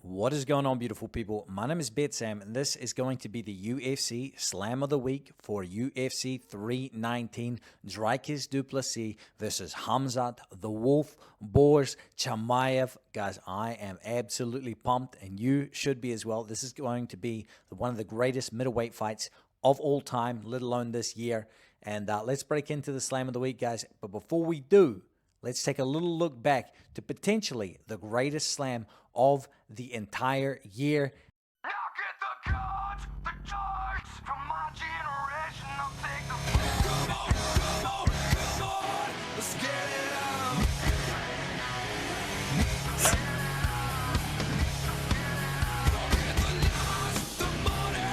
What is going on, beautiful people? My name is BetSam, and this is going to be the UFC Slam of the Week for UFC 319. Dricus du Plessis versus Khamzat, the Wolf, Boars, Chimaev. Guys, I am absolutely pumped, and you should be as well. This is going to be one of the greatest middleweight fights of all time, let alone this year. And let's break into the Slam of the Week, guys. But before we do, let's take a little look back to potentially the greatest slam of the entire year. Now get the gods, the darts from my generation. I'll take the come on, let's get it on. Get the loss, the money,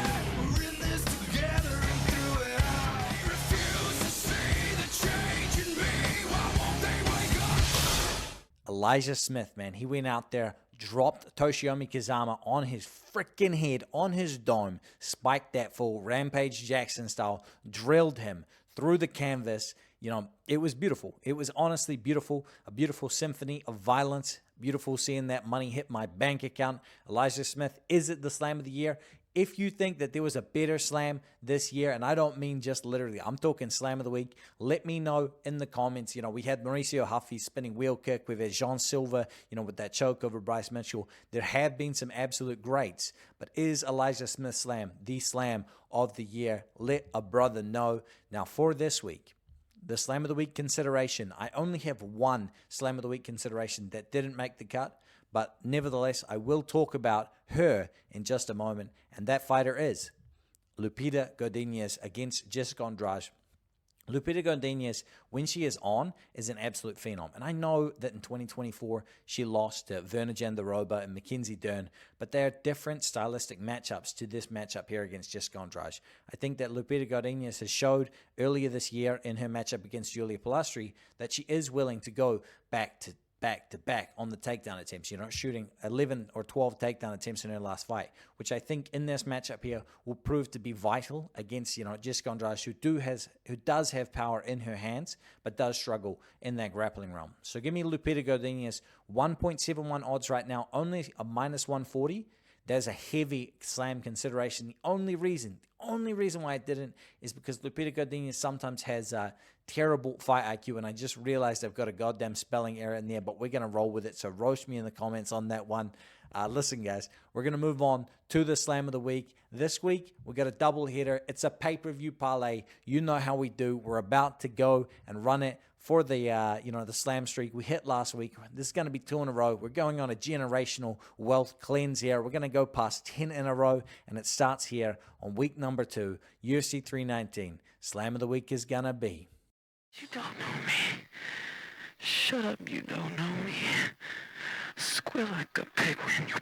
we're in this together and through it all. They refuse to see the change in me. Why won't they wake up? Elijah Smith, man, he went out there, dropped Toshiomi Kazama on his freaking head, on his dome, spiked that fool, Rampage Jackson style, drilled him through the canvas. You know, it was beautiful. It was honestly beautiful, a beautiful symphony of violence, beautiful seeing that money hit my bank account. Elijah Smith, is it the Slam of the Year? If you think that there was a better slam this year, and I don't mean just literally, I'm talking Slam of the Week, let me know in the comments. You know, we had Mauricio Huffy spinning wheel kick. We've had Jean Silva, you know, with that choke over Bryce Mitchell. There have been some absolute greats, but is Elijah Smith's slam the Slam of the Year? Let a brother know. Now, for this week, the Slam of the Week consideration, I only have one Slam of the Week consideration that didn't make the cut. But nevertheless, I will talk about her in just a moment. And that fighter is Lupita Godinez against Jessica Andrade. Lupita Godinez, when she is on, is an absolute phenom. And I know that in 2024, she lost to Verna Jandiroba and Mackenzie Dern. But they are different stylistic matchups to this matchup here against Jessica Andrade. I think that Lupita Godinez has showed earlier this year in her matchup against Julia Pilastri that she is willing to go back to back on the takedown attempts, you know, shooting 11 or 12 takedown attempts in her last fight, which I think in this matchup here will prove to be vital against, you know, Jessica Andrade, who does have power in her hands, but does struggle in that grappling realm. So give me Lupita Godinez, 1.71 odds right now, only a minus 140. There's a heavy slam consideration. The only reason why I didn't is because Lupita Godinez sometimes has terrible fight IQ, and I just realized I've got a goddamn spelling error in there, but we're going to roll with it, so roast me in the comments on that one. Listen, guys, we're going to move on to the Slam of the Week. This week, we got a double hitter. It's a pay-per-view parlay. You know how we do. We're about to go and run it for the, the slam streak we hit last week. This is going to be 2 in a row. We're going on a generational wealth cleanse here. We're going to go past 10 in a row, and it starts here on week number 2, UFC 319. Slam of the Week is going to be... You don't know me. Shut up, you don't know me. Squeal like a pig when you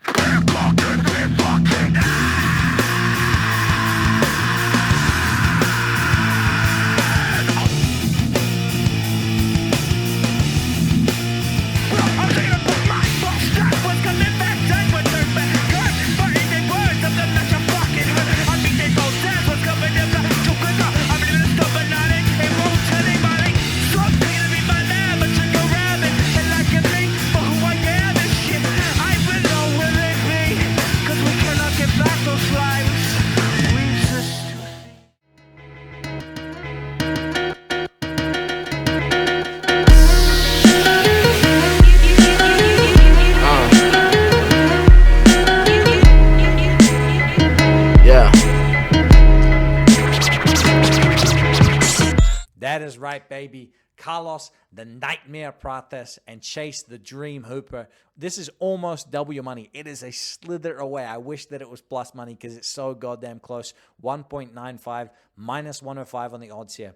That is right, baby. Carlos, the Nightmare Prates, and Chase, the Dream Hooper. This is almost double your money. It is a slither away. I wish that it was plus money because it's so goddamn close. 1.95, minus 105 on the odds here.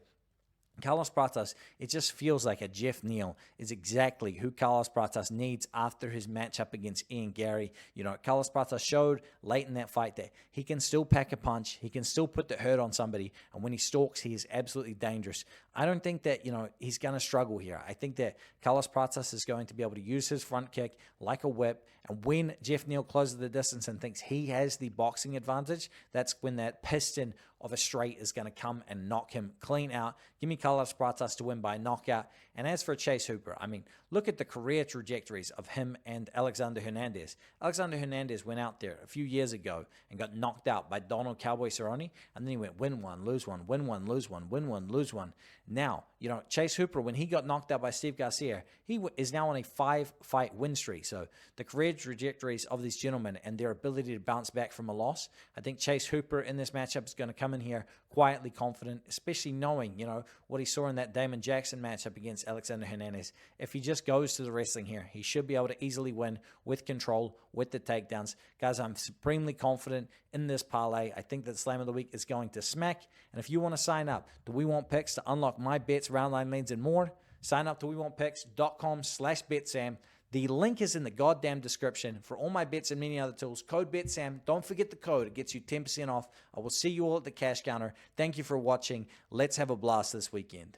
Carlos Prates, it just feels like a Jeff Neal is exactly who Carlos Prates needs after his matchup against Ian Gary. You know, Carlos Prates showed late in that fight that he can still pack a punch. He can still put the hurt on somebody. And when he stalks, he is absolutely dangerous. I don't think that, you know, he's going to struggle here. I think that Carlos Prates is going to be able to use his front kick like a whip And when Jeff Neal closes the distance and thinks he has the boxing advantage, that's when that piston of a straight is going to come and knock him clean out. Give me Carlos Pratas to win by knockout. And as for Chase Hooper, I mean, look at the career trajectories of him and Alexander Hernandez. Alexander Hernandez went out there a few years ago and got knocked out by Donald Cowboy Cerrone, and then he went win one, lose one, win one, lose one, win one, lose one. Now, Chase Hooper, when he got knocked out by Steve Garcia, he is now on a 5-fight win streak. So the career trajectories of these gentlemen and their ability to bounce back from a loss, I think Chase Hooper in this matchup is going to come in here quietly confident, especially knowing, what he saw in that Damon Jackson matchup against Alexander Hernandez. If he just goes to the wrestling here, he should be able to easily win with control, with the takedowns. Guys, I'm supremely confident in this parlay. I think that Slam of the Week is going to smack. And if you want to sign up to We Want Picks to unlock my bets, round line leads, and more, sign up to WeWantPicks.com/BetSam. The link is in the goddamn description for all my bets and many other tools. Code BetSam. Don't forget the code. It gets you 10% off. I will see you all at the cash counter. Thank you for watching. Let's have a blast this weekend.